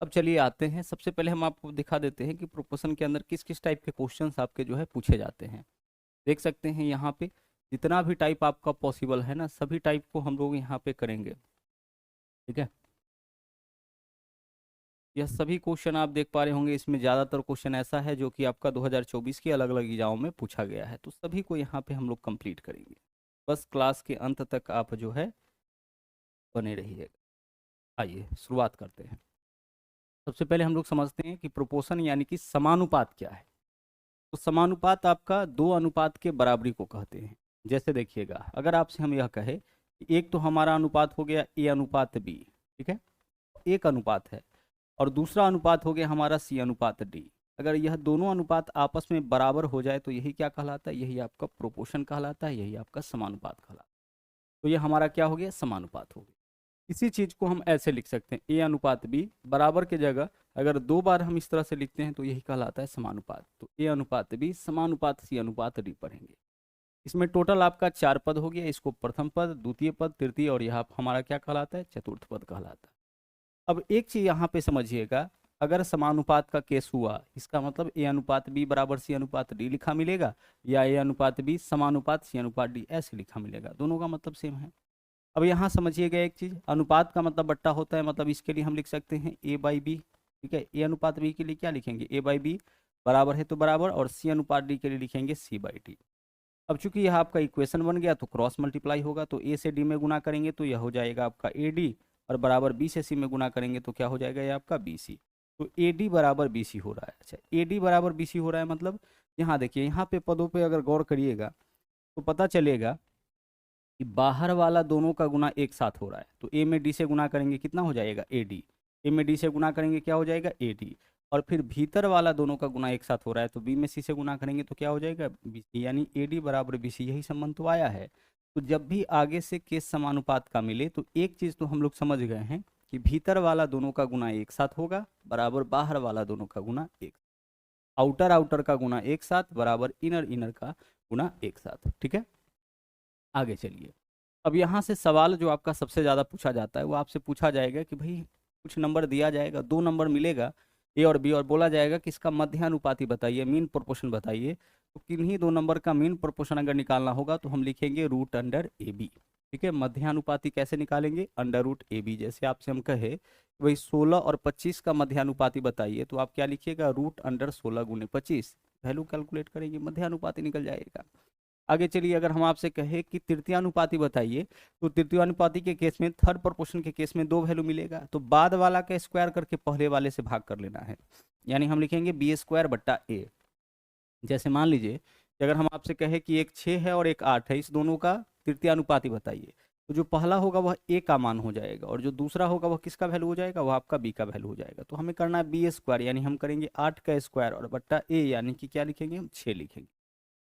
अब चलिए आते हैं, सबसे पहले हम आपको दिखा देते हैं कि प्रोपोर्शन के अंदर किस किस टाइप के क्वेश्चंस आपके जो है पूछे जाते हैं। देख सकते हैं यहाँ पे जितना भी टाइप आपका पॉसिबल है ना, सभी टाइप को हम लोग यहाँ पे करेंगे। ठीक है, यह सभी क्वेश्चन आप देख पा रहे होंगे, इसमें ज़्यादातर क्वेश्चन ऐसा है जो कि आपका 2024 की अलग अलग एग्जामों में पूछा गया है, तो सभी को यहाँ पे हम लोग कंप्लीट करेंगे। बस क्लास के अंत तक आप जो है बने रहिएगा। आइए शुरुआत करते हैं। सबसे पहले हम लोग समझते हैं कि प्रोपोर्शन यानी कि समानुपात क्या है। तो समानुपात आपका दो अनुपात के बराबरी को कहते हैं। जैसे देखिएगा, अगर आपसे हम यह कहे कि एक तो हमारा अनुपात हो गया ए अनुपात बी, ठीक है, एक अनुपात है, और दूसरा अनुपात हो गया हमारा सी अनुपात डी। अगर यह दोनों अनुपात आपस में बराबर हो जाए तो यही क्या कहलाता है, यही आपका प्रोपोर्शन कहलाता है, यही आपका समानुपात कहलाता है। तो यह हमारा क्या हो गया, समानुपात हो गया। इसी चीज को हम ऐसे लिख सकते हैं, ए अनुपात बी बराबर के जगह अगर दो बार हम इस तरह से लिखते हैं तो यही कहलाता है समानुपात। तो ए अनुपात बी समानुपात सी अनुपात डी पढ़ेंगे। इसमें टोटल आपका चार पद हो गया, इसको प्रथम पद, द्वितीय पद, तृतीय, और यहाँ हमारा क्या कहलाता है, चतुर्थ पद कहलाता है। अब एक चीज यहाँ पे समझिएगा, अगर समानुपात का केस हुआ, इसका मतलब ए अनुपात बी बराबर सी अनुपात डी लिखा मिलेगा, या ए अनुपात बी समानुपात सी अनुपात डी ऐसे लिखा मिलेगा, दोनों का मतलब सेम है। अब यहाँ समझिएगा एक चीज, अनुपात का मतलब बट्टा होता है, मतलब इसके लिए हम लिख सकते हैं ए बाई बी। ठीक है, ए अनुपात बी के लिए क्या लिखेंगे, ए बाई बी, बराबर है तो बराबर, और सी अनुपात डी के लिए लिखेंगे सी बाई डी। अब चूंकि यह आपका इक्वेशन बन गया तो क्रॉस मल्टीप्लाई होगा, तो ए से डी में गुना करेंगे तो यह हो जाएगा आपका ए डी, और बराबर बी से सी में गुना करेंगे तो क्या हो जाएगा, ये आपका बी सी। तो ए डी बराबर बी सी हो रहा है। अच्छा, ए डी बराबर बी सी हो रहा है मतलब यहाँ देखिए, यहाँ पे पदों पे अगर गौर करिएगा तो पता चलेगा कि बाहर वाला दोनों का गुना एक साथ हो रहा है। तो ए में डी से गुना करेंगे कितना हो जाएगा, ए डी। ए में डी से गुना करेंगे क्या हो जाएगा, ए डी। और फिर भीतर वाला दोनों का गुना एक साथ हो रहा है, तो बी में सी से गुना करेंगे तो क्या हो जाएगा, बी सी, यानी ए डी बराबर बी सी, यही संबंध तो आया है। तो जब भी आगे से केस समानुपात का मिले तो एक चीज तो हम लोग समझ गए हैं कि भीतर वाला दोनों का गुना एक साथ होगा बराबर बाहर वाला दोनों का गुना एक, आउटर आउटर का गुना एक साथ बराबर इनर इनर का गुना एक साथ। ठीक है, आगे चलिए। अब यहाँ से सवाल जो आपका सबसे ज़्यादा पूछा जाता है वो आपसे पूछा जाएगा कि भाई कुछ नंबर दिया जाएगा, दो नंबर मिलेगा ए और बी, और बोला जाएगा कि इसका मध्यानुपाती बताइए, मीन प्रोपोर्शन बताइए। तो किन्हीं दो नंबर का मीन प्रोपोर्शन अगर निकालना होगा तो हम लिखेंगे रूट अंडर ए बी। ठीक है, मध्यानुपाती कैसे निकालेंगे, अंडर रूट ए बी। जैसे आपसे हम कहे कि भाई 16 और 25 का मध्यानुपाती बताइए, तो आप क्या लिखिएगा, रूट अंडर 16 गुने 25, वैल्यू कैलकुलेट करेंगे, मध्यानुपाती निकल जाएगा। आगे चलिए, अगर हम आपसे कहे कि तृतीयानुपाती बताइए, तो तृतीयानुपाती के केस में, थर्ड प्रोपोर्शन के केस में दो वैल्यू मिलेगा, तो बाद वाला का स्क्वायर करके पहले वाले से भाग कर लेना है, यानी हम लिखेंगे बी स्क्वायर बट्टा ए। जैसे मान लीजिए कि अगर हम आपसे कहे कि एक 6 है और एक 8 है, इस दोनों का तृतीयानुपाती बताइए, तो जो पहला होगा वह ए का मान हो जाएगा, और जो दूसरा होगा वह किसका वैल्यू हो जाएगा, वह आपका बी का वैल्यू हो जाएगा। तो हमें करना है बी स्क्वायर, यानी हम करेंगे 8 का स्क्वायर और बट्टा ए, यानी कि क्या लिखेंगे, हम 6 लिखेंगे।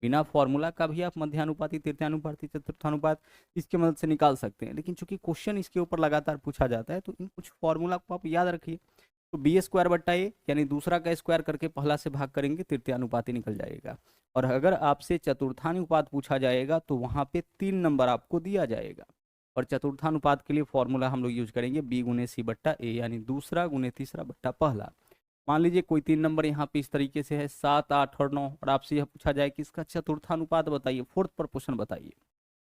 बिना फॉर्मूला का भी आप मध्यानुपाती, तृतीयानुपाती, चतुर्थानुपात इसकी मदद से निकाल सकते हैं, लेकिन चूंकि क्वेश्चन इसके ऊपर लगातार पूछा जाता है तो इन कुछ फॉर्मूला को आप याद रखिए। तो बी स्क्वायर बट्टा ए, यानी दूसरा का स्क्वायर करके पहला से भाग करेंगे, तृतीयानुपाती निकल जाएगा। और अगर आपसे चतुर्थानुपात पूछा जाएगा तो वहां पे 3 नंबर आपको दिया जाएगा, और चतुर्थानुपात के लिए फॉर्मूला हम लोग यूज करेंगे बी गुने सी बट्टा ए, यानी दूसरा गुने तीसरा बट्टा पहला। मान लीजिए कोई 3 नंबर यहाँ पे इस तरीके से है, 7, 8 और 9, और आपसे यह पूछा जाए कि इसका चतुर्थानुपात बताइए, फोर्थ प्रपोर्शन बताइए,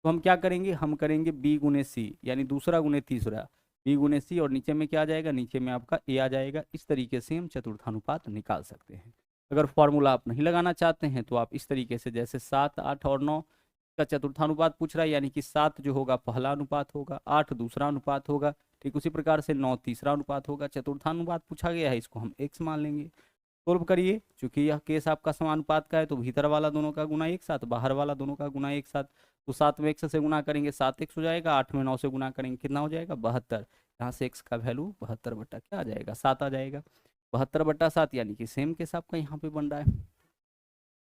तो हम क्या करेंगे, हम करेंगे बी गुने सी, यानी दूसरा गुने तीसरा, बी गुने सी, और नीचे में क्या आ जाएगा, नीचे में आपका ए आ जाएगा। इस तरीके से हम चतुर्थानुपात निकाल सकते हैं। अगर फॉर्मूला आप नहीं लगाना चाहते हैं तो आप इस तरीके से, जैसे 7, 8 और 9 का चतुर्थानुपात पूछ रहा है, यानी कि 7 जो होगा पहला अनुपात होगा, 8 दूसरा अनुपात होगा, ठीक उसी प्रकार से 9 तीसरा अनुपात होगा। चतुर्थानुपात पूछा गया है, इसको हम एक्स मान लेंगे। सोल्व करिए, चूंकि यह केस आपका समानुपात का है तो भीतर वाला दोनों का गुना एक साथ, बाहर वाला दोनों का गुना एक साथ। तो 7 में एक्स से गुना करेंगे 7x हो जाएगा, 8 में 9 से गुना करेंगे कितना हो जाएगा, 72। यहाँ से एक्स का वैल्यू 72 बट्टा क्या आ जाएगा, 7 आ जाएगा। 72 बट्टा 7, यानी कि सेम केस आपका यहाँ पे बन रहा है।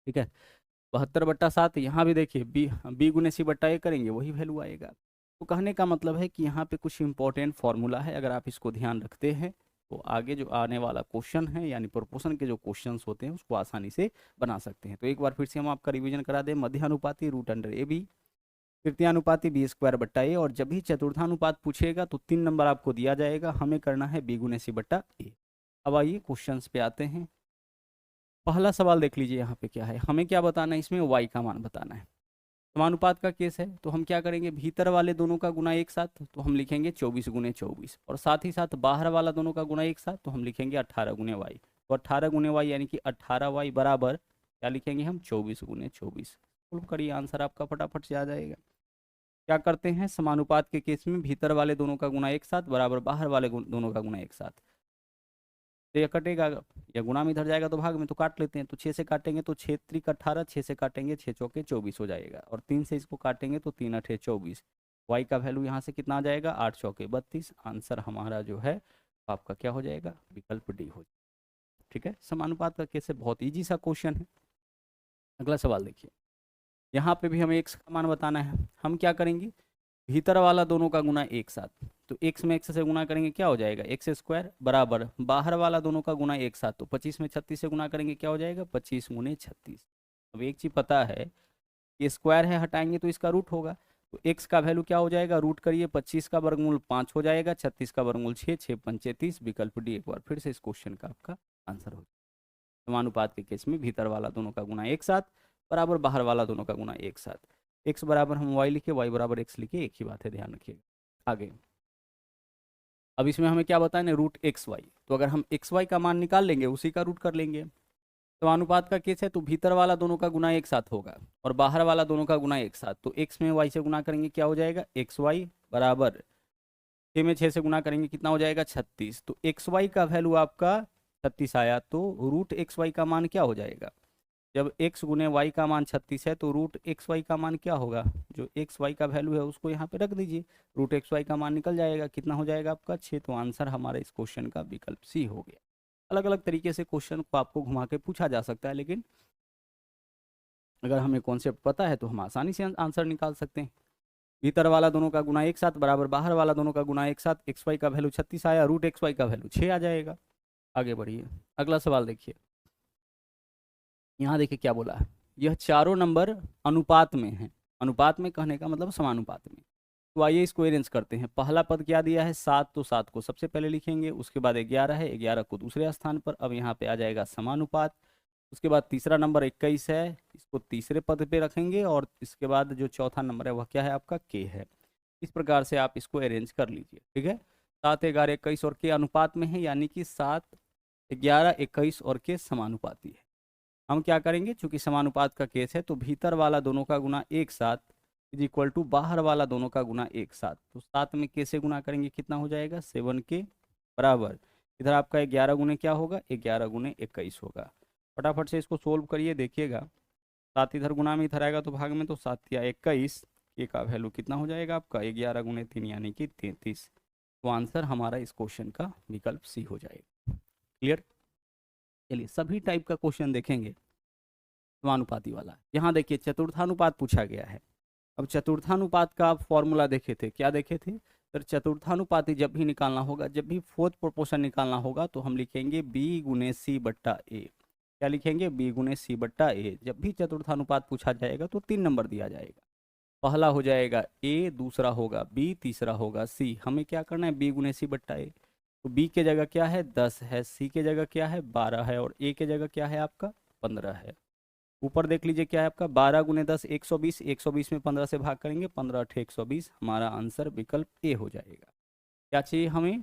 ठीक है, 72 बट्टा 7, यहाँ भी देखिए बी, बी गुने सी बट्टा ए करेंगे वही वैल्यू आएगा। तो कहने का मतलब है कि यहाँ पे कुछ इंपॉर्टेंट फॉर्मूला है, अगर आप इसको ध्यान रखते हैं तो आगे जो आने वाला क्वेश्चन है, यानी प्रोपोर्शन के जो क्वेश्चंस होते हैं उसको आसानी से बना सकते हैं। तो एक बार फिर से हम आपका रिवीजन करा दें, मध्यानुपाती रूट अंडर ए बी, तृतीयानुपाती बी स्क्वायर बट्टा ए, और जब भी चतुर्थानुपात पूछेगा तो 3 नंबर आपको दिया जाएगा, हमें करना है बी गुने सी बट्टा ए। अब आइए क्वेश्चंस पे आते हैं। पहला सवाल देख लीजिए, यहाँ पे क्या है, हमें क्या बताना है, इसमें y का मान बताना है। समानुपात का केस है तो हम क्या करेंगे, भीतर वाले दोनों का गुना एक साथ तो हम लिखेंगे 24 × 24, और साथ ही साथ बाहर वाला दोनों का गुना एक साथ तो हम लिखेंगे 18 × y। तो 18 × y यानी कि 18y बराबर क्या लिखेंगे हम, 24 × 24। सॉल्व करिए, आंसर आपका फटाफट से आ जाएगा। क्या करते हैं, समानुपात के केस में भीतर वाले दोनों का गुना एक साथ बराबर बाहर वाले दोनों का गुना एक साथ। तो ये कटेगा, या गुणा में इधर जाएगा तो भाग में, तो काट लेते हैं। तो 6 से काटेंगे तो 6 त्रिक 18, 6 से काटेंगे 6 चौके 24 हो जाएगा, और 3 से इसको काटेंगे तो 3 8 24। वाई का वैल्यू यहाँ से कितना आ जाएगा, 8 चौके 32। आंसर हमारा जो है आपका क्या हो जाएगा, विकल्प डी हो जाएगा। ठीक है, समानुपात का केस है, बहुत ईजी सा क्वेश्चन है। अगला सवाल देखिए, यहाँ पे भी हमें एक्स का मान बताना है। हम क्या करेंगे, भीतर वाला दोनों का गुना एक साथ, तो एक्स में एक्स से गुना करेंगे क्या हो जाएगा, एक्स स्क्वायर बराबर बाहर वाला दोनों का गुना एक साथ, तो 25 में 36 से गुना करेंगे क्या हो जाएगा, 25 × 36। अब एक चीज पता है, ये स्क्वायर है, हटाएंगे तो इसका रूट होगा। तो एक्स का वैल्यू क्या हो जाएगा, रूट करिए, 25 का वर्गमूल 5 हो जाएगा, 36 का वर्गमूल 6, 6 पंचे 30। विकल्प डी एक बार फिर से इस क्वेश्चन का आपका आंसर हो जाएगा। समानुपात के केस में भीतर वाला दोनों का गुना एक साथ बराबर बाहर वाला दोनों का गुना एक साथ। एक्स बराबर हम वाई लिखे, वाई बराबर एक्स लिखे, एक ही बात है, ध्यान रखिएगा। आगे अब इसमें हमें क्या बताया ना, रूट एक्स वाई, तो अगर हम एक्स वाई का मान निकाल लेंगे उसी का रूट कर लेंगे। तो अनुपात का केस है तो भीतर वाला दोनों का गुना एक साथ होगा और बाहर वाला दोनों का गुना एक साथ, तो एक्स में वाई से गुना करेंगे क्या हो जाएगा, एक्स वाई बराबर 6 में 6 से गुना करेंगे कितना हो जाएगा, 36। तो एक्स वाई का वैल्यू आपका 36 आया, तो रूट एक्स वाई का मान क्या हो जाएगा, जब x गुने वाई का मान 36 है तो रूट एक्स वाई का मान क्या होगा, जो एक्स वाई का वैल्यू है उसको यहाँ पे रख दीजिए, रूट एक्स वाई का मान निकल जाएगा, कितना हो जाएगा आपका 6। तो आंसर हमारा इस क्वेश्चन का विकल्प सी हो गया। अलग अलग तरीके से क्वेश्चन को आपको घुमा के पूछा जा सकता है, लेकिन अगर हमें कॉन्सेप्ट पता है तो हम आसानी से आंसर निकाल सकते हैं। भीतर वाला दोनों का गुना एक साथ बराबर बाहर वाला दोनों का गुना एक साथ, एक्स वाई का वैल्यू 36 आया, रूट एक्स वाई का वैल्यू 6 आ जाएगा। आगे बढ़िए, अगला सवाल देखिए, यहाँ देखिए क्या बोला है, यह चारों नंबर अनुपात में है। अनुपात में कहने का मतलब समानुपात में। तो आइए इसको अरेंज करते हैं। पहला पद क्या दिया है, 7, तो 7 को सबसे पहले लिखेंगे, उसके बाद 11 है, 11 को दूसरे स्थान पर। अब यहाँ पे आ जाएगा समानुपात। उसके बाद तीसरा नंबर 21 है, इसको तीसरे पद पे रखेंगे, और इसके बाद जो चौथा नंबर है वह क्या है आपका, के है। इस प्रकार से आप इसको अरेंज कर लीजिए। ठीक है, 7 11 21 और के अनुपात में है, यानी कि 7 11 21 और के समानुपाती है। हम क्या करेंगे, चूंकि समानुपात का केस है तो भीतर वाला दोनों का गुना एक साथ इज इक्वल टू बाहर वाला दोनों का गुना एक साथ। तो 7 में के से गुना करेंगे कितना हो जाएगा, 7 के बराबर इधर आपका 11 गुने क्या होगा, 11 गुने 21 होगा। फटाफट से इसको सोल्व करिए, देखिएगा 7 इधर गुना में इधर आएगा तो भाग में, तो 7 या 21, के का वैल्यू कितना हो जाएगा आपका 11 गुने 3 यानी कि 33। तो आंसर हमारा इस क्वेश्चन का विकल्प सी हो जाएगा। क्लियर, चलिए सभी टाइप का क्वेश्चन देखेंगे समानुपाती वाला। यहाँ देखिए चतुर्थानुपात पूछा गया है। अब चतुर्थानुपात का आप फॉर्मूला देखे थे, क्या देखे थे सर, चतुर्थानुपाती जब भी निकालना होगा, जब भी फोर्थ प्रोपोर्शन निकालना होगा तो हम लिखेंगे बी गुने सी बट्टा ए। क्या लिखेंगे, बी गुने सी बट्टा ए। जब भी चतुर्थानुपात पूछा जाएगा तो 3 नंबर दिया जाएगा, पहला हो जाएगा ए, दूसरा होगा बी, तीसरा होगा सी। हमें क्या करना है, बी गुने सी बट्टा ए। तो बी के जगह क्या है 10 है, सी के जगह क्या है 12 है, और ए के जगह क्या है आपका 15 है। ऊपर देख लीजिए क्या है आपका 12 गुने 10 120, 120 में 15 से भाग करेंगे, 15 8 120। हमारा आंसर विकल्प ए हो जाएगा। क्या चाहिए हमें,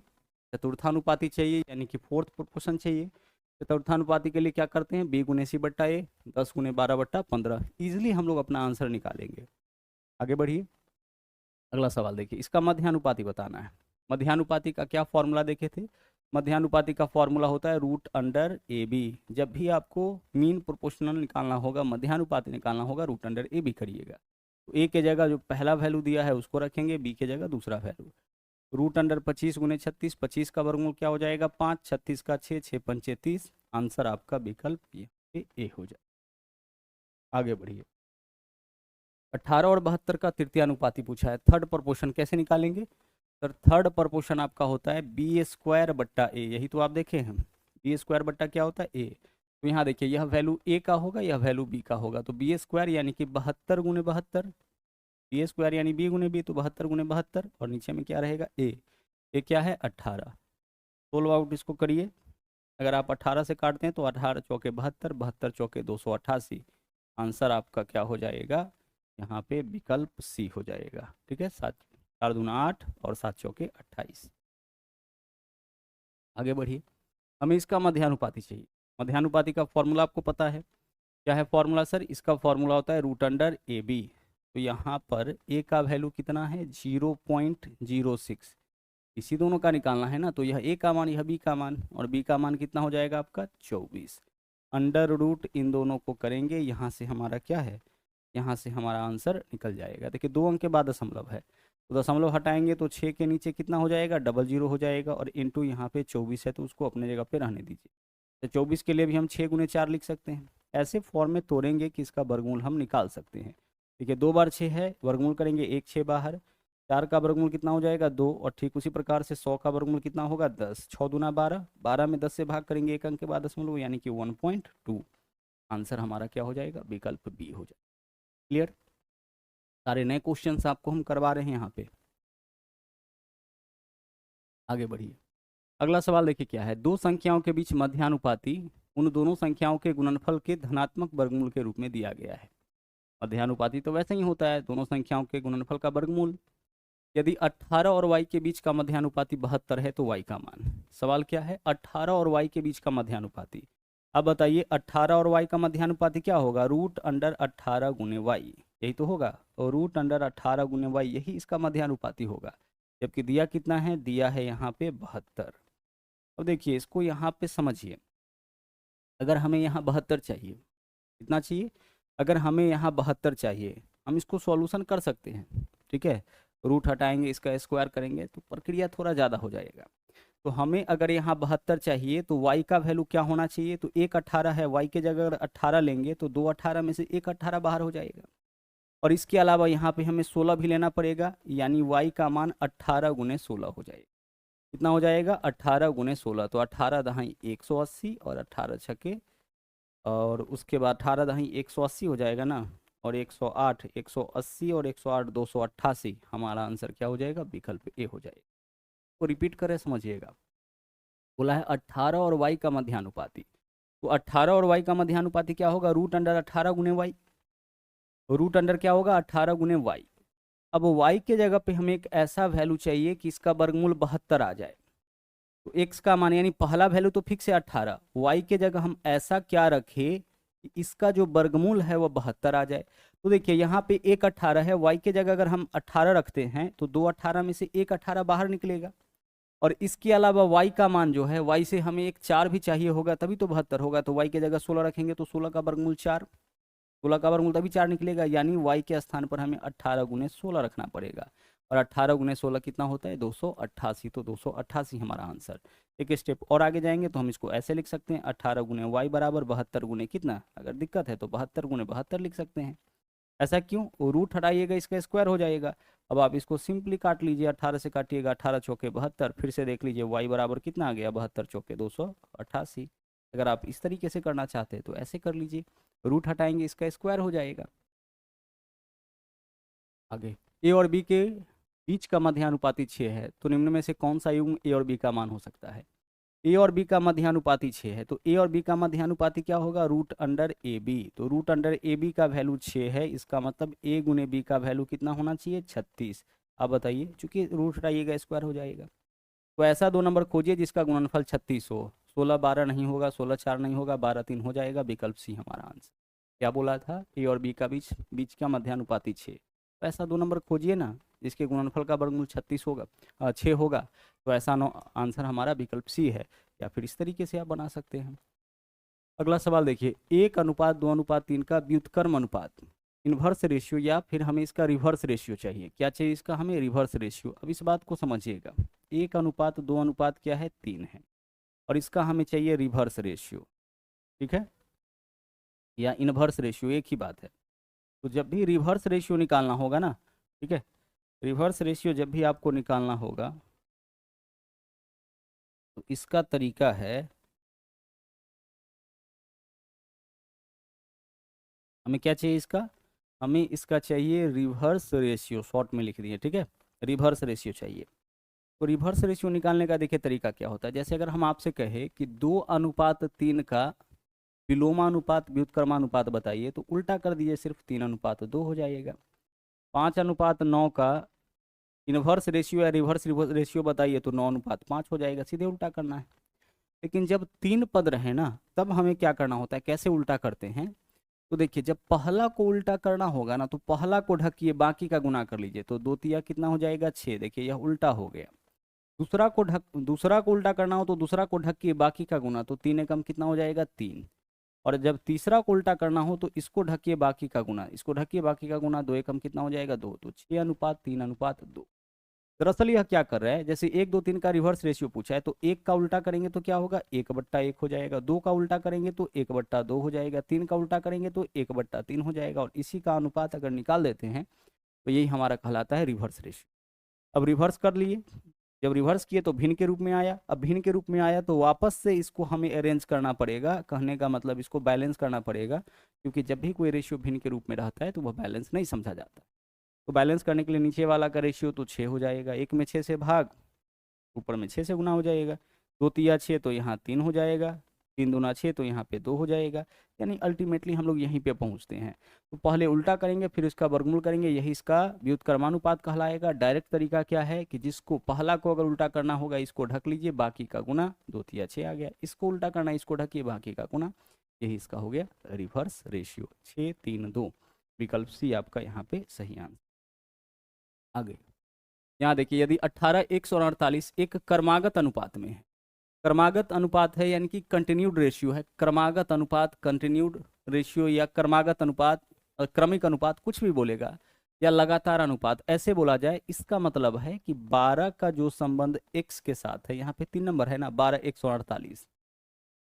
चतुर्थानुपाती चाहिए, यानी कि फोर्थ प्रोपोर्शन चाहिए। चतुर्थानुपाती के लिए क्या करते हैं, बी गुने सी बट्टा ए, 10 गुने 12 बट्टा 15। ईजिली हम लोग अपना आंसर निकालेंगे। आगे बढ़िए, अगला सवाल देखिए, इसका मध्यानुपाती बताना है। मध्यानुपाती का क्या फॉर्मूला देखे थे, मध्यानुपाती का फॉर्मूला होता है रूट अंडर ए बी। जब भी आपको मीन प्रोपोर्शनल निकालना होगा, मध्यानुपाती निकालना होगा, रूट अंडर ए बी करिएगा। तो ए के जगह जो पहला वैल्यू दिया है उसको रखेंगे, बी के जगह दूसरा वैल्यू। रूट अंडर 25 गुने 36, 25 का वर्गमूल क्या हो जाएगा 5, 36 का 6, 6 पंचे 30। आंसर आपका विकल्प ए हो जाए। आगे बढ़िए, 18 और 72 का तृतीयानुपाती पूछा है। थर्ड प्रोपोर्शन कैसे निकालेंगे सर, थर्ड प्रोपोर्शन आपका होता है बी स्क्वायर बट्टा ए। यही तो आप देखे हैं, बी स्क्वायर बट्टा क्या होता है ए। तो यहाँ देखिए यह वैल्यू ए का होगा, यह वैल्यू बी का होगा। तो बी स्क्वायर यानी कि 72 गुने 72, बी स्क्वायर यानी बी गुने बी, तो 72 गुने 72, और नीचे में क्या रहेगा ए। ए क्या है 18। सोल्व आउट इसको करिए, अगर आप 18 से काटते हैं तो 18 चौके 72, 72 चौके 288। आंसर आपका क्या हो जाएगा, यहाँ पे विकल्प सी हो जाएगा। ठीक है, 7 4 दूना 8 और 7 चौके 28। आगे बढ़िए, हमें इसका मध्यानुपाती चाहिए। मध्यानुपाती का फॉर्मूला आपको पता है, क्या है फॉर्मूला सर? इसका फॉर्मूला होता है √अंडर AB। तो यहाँ पर ए का वैल्यू कितना है, 0.06। इसी दोनों का निकालना है ना, तो यह ए का मान, यह बी का मान, और बी का मान कितना हो जाएगा आपका 24। अंडर रूट इन दोनों को करेंगे, यहाँ से हमारा क्या है, यहाँ से हमारा आंसर निकल जाएगा। देखिए 2 अंक के बाद दशमलव है, तो दशमलव हटाएंगे तो 6 के नीचे कितना हो जाएगा, 00 हो जाएगा, और इंटू यहाँ पे 24 है तो उसको अपने जगह पे रहने दीजिए। तो 24 के लिए भी हम 6 गुने 4 लिख सकते हैं। ऐसे फॉर्म में तोड़ेंगे कि इसका वर्गमूल हम निकाल सकते हैं। देखिए 2 बार 6 है, वर्गमूल करेंगे 1 6 बाहर, 4 का वर्गमूल कितना हो जाएगा 2, और ठीक उसी प्रकार से 100 का वर्गमूल कितना होगा 10, 6 दूना 12, 12 में 10 से भाग करेंगे 1 अंक के बाद दशमलव, यानी कि 1.2। आंसर हमारा क्या हो जाएगा, विकल्प बी हो जाएगा। क्लियर? सारे नए क्वेश्चंस आपको हम करवा रहे हैं यहाँ पे। आगे बढ़िए, अगला सवाल देखिए क्या है, दो संख्याओं के बीच मध्यानुपाती उन दोनों संख्याओं के गुणनफल के धनात्मक वर्गमूल के रूप में दिया गया है। मध्यानुपाती तो वैसे ही होता है, दोनों संख्याओं के गुणनफल का वर्गमूल। यदि 18 और y के बीच का मध्यानुपाती 72 है तो y का मान। सवाल क्या है, 18 और y के बीच का मध्यानुपाती। अब बताइए 18 और y का मध्यानुपाती क्या होगा, √18 गुने y, यही तो होगा, और √18 गुने y यही इसका मध्यानुपाती होगा। जबकि दिया कितना है, दिया है यहाँ पे 72। अब देखिए इसको यहाँ पे समझिए, अगर हमें यहाँ 72 चाहिए, कितना चाहिए, अगर हमें यहाँ 72 चाहिए, हम इसको सॉल्यूशन कर सकते हैं। ठीक है, रूट हटाएंगे, इसका स्क्वायर करेंगे तो प्रक्रिया थोड़ा ज़्यादा हो जाएगा। तो हमें अगर यहाँ 72 चाहिए तो y का वैल्यू क्या होना चाहिए, तो 1 18 है, y के जगह अगर 18 लेंगे तो 2 18 में से 1 18 बाहर हो जाएगा। और इसके अलावा यहाँ पे हमें 16 भी लेना पड़ेगा, यानी y का मान 18 गुने 16 हो जाएगा। कितना हो जाएगा, 18 गुने 16, तो 18 दहाई 180 और 18 छके, और उसके बाद 18 दहाई 180 हो जाएगा ना, और 108 180 और 108 288। हमारा आंसर क्या हो जाएगा, विकल्प ए हो जाएगा। तो रिपीट करें समझिएगा, बोला है 18 और y का मध्यानुपाती, तो 18 और y का मध्यानुपाती क्या होगा, √18 गुने y। रूट अंडर क्या होगा, 18 गुने y। अब y के जगह पे हमें एक ऐसा वैल्यू चाहिए कि इसका वर्गमूल 72 आ जाए। तो x का मान, यानी पहला वैल्यू तो फिक्स है 18, y के जगह हम ऐसा क्या रखें कि इसका जो वर्गमूल है वो 72 आ जाए। तो देखिए यहाँ पे 1 18 है, y के जगह अगर हम 18 रखते हैं तो 2 18 में से 1 18 बाहर निकलेगा। और इसके अलावा y का मान जो है, y से हमें एक 4 भी चाहिए होगा तभी तो 72 होगा, तो y के जगह 16 रखेंगे तो 16 का वर्गमूल 4, 16 का वर्गमूल तभी 4 निकलेगा, यानी y के स्थान पर हमें 18 गुने 16 रखना पड़ेगा। और 18 गुने 16 कितना होता है, 288। तो 288 हमारा आंसर। एक स्टेप और आगे जाएंगे तो हम इसको ऐसे लिख सकते हैं, 18 गुने y बराबर 72 गुने कितना, अगर दिक्कत है तो 72 गुने 72 लिख सकते हैं। ऐसा क्यों, रूट हटाइएगा इसका स्क्वायर हो जाएगा। अब आप इसको सिंपली काट लीजिए, 18 से काटिएगा, 18 चौके 72, फिर से देख लीजिए y बराबर कितना आ गया, 72 चौके 288। अगर आप इस तरीके से करना चाहते हैं तो ऐसे कर लीजिए, रूट हटाएंगे इसका स्क्वायर हो जाएगा। आगे, ए और बी के बीच का मध्यानुपाती 6 है, तो निम्न में से कौन सा युग्म ए और बी का मान हो सकता है। ए और बी का मध्यानुपाती 6 है, तो ए और बी का मध्यानुपाती क्या होगा, √अंडर AB। तो √अंडर AB का वैल्यू 6 है, इसका मतलब a गुने b का वैल्यू कितना होना चाहिए, 36। अब बताइए, चूंकि रूट हटाइएगा स्क्वायर हो जाएगा। तो ऐसा 2 नंबर खोजिए जिसका गुणनफल 36 हो। 16 12 नहीं होगा, 16 4 नहीं होगा, 12 3 हो जाएगा, विकल्प सी हमारा आंसर। क्या बोला था, ए और बी का बीच बीच का मध्यानुपाती 6। तो ऐसा 2 नंबर खोजिए ना जिसके गुणनफल का वर्गमूल 36 होगा, 6 होगा। तो ऐसा आंसर हमारा विकल्प सी है, या फिर इस तरीके से आप बना सकते हैं। अगला सवाल देखिए, 1:2:3 का व्युत्क्रम अनुपात, इन्वर्स रेशियो, या फिर हमें इसका रिवर्स रेशियो चाहिए। क्या चाहिए इसका, हमें रिवर्स रेशियो। अब इस बात को समझिएगा, 1:2:3 क्या है, 3 है, और इसका हमें चाहिए रिवर्स रेशियो। ठीक है, या इन्वर्स रेशियो, एक ही बात है। तो जब भी रिवर्स रेशियो निकालना होगा ना, ठीक है, रिवर्स रेशियो जब भी आपको निकालना होगा तो इसका तरीका है, हमें क्या चाहिए इसका, हमें इसका चाहिए रिवर्स रेशियो, शॉर्ट में लिख दिए। ठीक है, रिवर्स रेशियो चाहिए। तो रिवर्स रेशियो निकालने का देखिए तरीका क्या होता है। जैसे अगर हम आपसे कहे कि 2:3 का विलोमानुपात व्युत्क्रमानुपात बताइए, तो उल्टा कर दीजिए, सिर्फ 3:2 हो जाएगा। 5:9 का इनवर्स रेशियो या रिवर्स रेशियो बताइए, तो 9:5 हो जाएगा, सीधे उल्टा करना है। लेकिन जब 3 पद रहे ना, तब हमें क्या करना होता है, कैसे उल्टा करते हैं। तो देखिए, जब पहला को उल्टा करना होगा ना, तो पहला को ढकिए, बाकी का गुना कर लीजिए, तो 2 तिया कितना हो जाएगा, 6। देखिए यह उल्टा हो गया। दूसरा को उल्टा करना हो तो दूसरा को ढकिए, बाकी का गुना, तो 3 एकम कितना हो जाएगा, 3। और जब तीसरा को उल्टा करना हो तो इसको ढकिए, बाकी का गुना, इसको ढकिए, बाकी का गुना, 2 एकम कितना हो जाएगा, 2। तो 6:3:2। दरअसल यह क्या कर रहा है, जैसे 1, 2, 3 का रिवर्स रेशियो पूछा है, तो 1 का उल्टा करेंगे तो क्या होगा, 1/1 हो जाएगा। 2 का उल्टा करेंगे तो 1/2 हो जाएगा। 3 का उल्टा करेंगे तो 1/3 हो जाएगा। और इसी का अनुपात अगर निकाल देते हैं तो यही हमारा कहलाता है रिवर्स रेशियो। अब रिवर्स कर लिए, जब रिवर्स किए तो भिन्न के रूप में आया। अब भिन्न के रूप में आया तो वापस से इसको हमें अरेंज करना पड़ेगा, कहने का मतलब इसको बैलेंस करना पड़ेगा, क्योंकि जब भी कोई रेशियो भिन्न के रूप में रहता है तो वह बैलेंस नहीं समझा जाता। तो बैलेंस करने के लिए नीचे वाला का रेशियो तो 6 हो जाएगा, 1 में 6 से भाग, ऊपर में 6 से गुना हो जाएगा। 2 तिया 6 तो यहाँ 3 हो जाएगा, 3 दूना 6 तो यहाँ पे 2 हो जाएगा। यानी अल्टीमेटली हम लोग यहीं पे पहुँचते हैं। तो पहले उल्टा करेंगे, फिर इसका वर्गमूल करेंगे, यही इसका व्युत्क्रमानुपात कहलाएगा। डायरेक्ट तरीका क्या है कि जिसको पहला को अगर उल्टा करना होगा, इसको ढक लीजिए, बाकी का गुना, 2 तिया 6 आ गया। इसको उल्टा करना, इसको ढकिए, बाकी का गुना, यही इसका हो गया रिवर्स रेशियो। 6:3:2 विकल्प सी आपका यहाँ पे सही आंसर। आगे यहाँ देखिए, यदि 18, 100 और 48 एक क्रमागत अनुपात में है। क्रमागत अनुपात है यानी कि कंटिन्यूड रेशियो है। क्रमागत अनुपात, कंटिन्यूड रेशियो या क्रमागत अनुपात, क्रमिक अनुपात, कुछ भी बोलेगा, या लगातार अनुपात ऐसे बोला जाए, इसका मतलब है कि 12 का जो संबंध x के साथ है, यहाँ पे 3 नंबर है ना, 12, 100 और 48,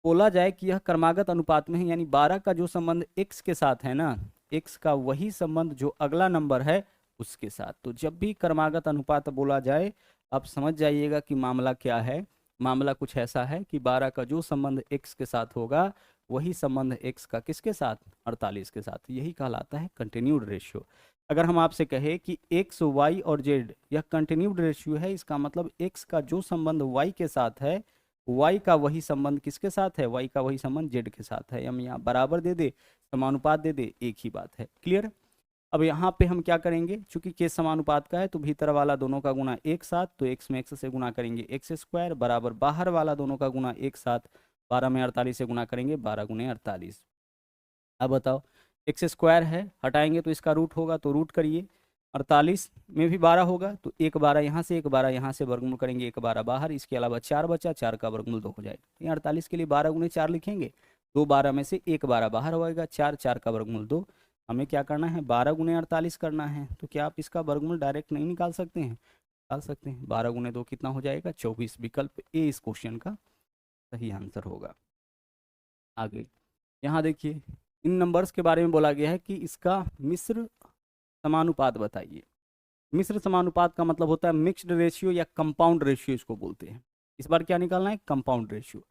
बोला जाए कि यह क्रमागत अनुपात में है, यानी 12 का जो संबंध x के साथ है ना, x का वही संबंध जो अगला नंबर है उसके साथ। तो जब भी क्रमागत अनुपात बोला जाए, आप समझ जाइएगा कि मामला क्या है। मामला कुछ ऐसा है कि 12 का जो संबंध x के साथ होगा, वही संबंध x का किसके साथ, 48 के साथ। यही कहलाता है कंटिन्यूड रेशियो। अगर हम आपसे कहे कि x, y और z यह कंटिन्यूड रेशियो है, इसका मतलब x का जो संबंध y के साथ है, y का वही संबंध किसके साथ है, y का वही संबंध z के साथ है। हम यहाँ बराबर दे दे, समानुपात दे दे, एक ही बात है। क्लियर। अब यहाँ पे हम क्या करेंगे, चूंकि केस समानुपात का है तो भीतर वाला दोनों का गुना एक साथ, तो x में x से गुना करेंगे x² बराबर बाहर वाला दोनों का गुना एक साथ, 12 में 48 से गुना करेंगे, 12×48। अब बताओ, x² है, हटाएंगे तो इसका रूट होगा, तो रूट करिए। 48 में भी 12 होगा, तो 1 12 यहाँ से, 1 12 यहाँ से, वर्गमूल करेंगे, 1 12 बाहर, इसके अलावा 4 बचा, 4 का वर्गमूल 2 हो जाएगा। यहाँ 48 के लिए 12×4 लिखेंगे, 2 12 में से 1 12 बाहर होएगा, 4, 4 का वर्गमूल 2। हमें क्या करना है, 12×48 करना है। तो क्या आप इसका वर्गमूल डायरेक्ट नहीं निकाल सकते हैं, निकाल सकते हैं। 12×2 कितना हो जाएगा, 24। विकल्प ए इस क्वेश्चन का सही आंसर होगा। आगे यहाँ देखिए, इन नंबर्स के बारे में बोला गया है कि इसका मिश्र समानुपात बताइए। मिश्र समानुपात का मतलब होता है मिक्स्ड रेशियो या कंपाउंड रेशियो इसको बोलते हैं। इस बार क्या निकालना है, कंपाउंड रेशियो।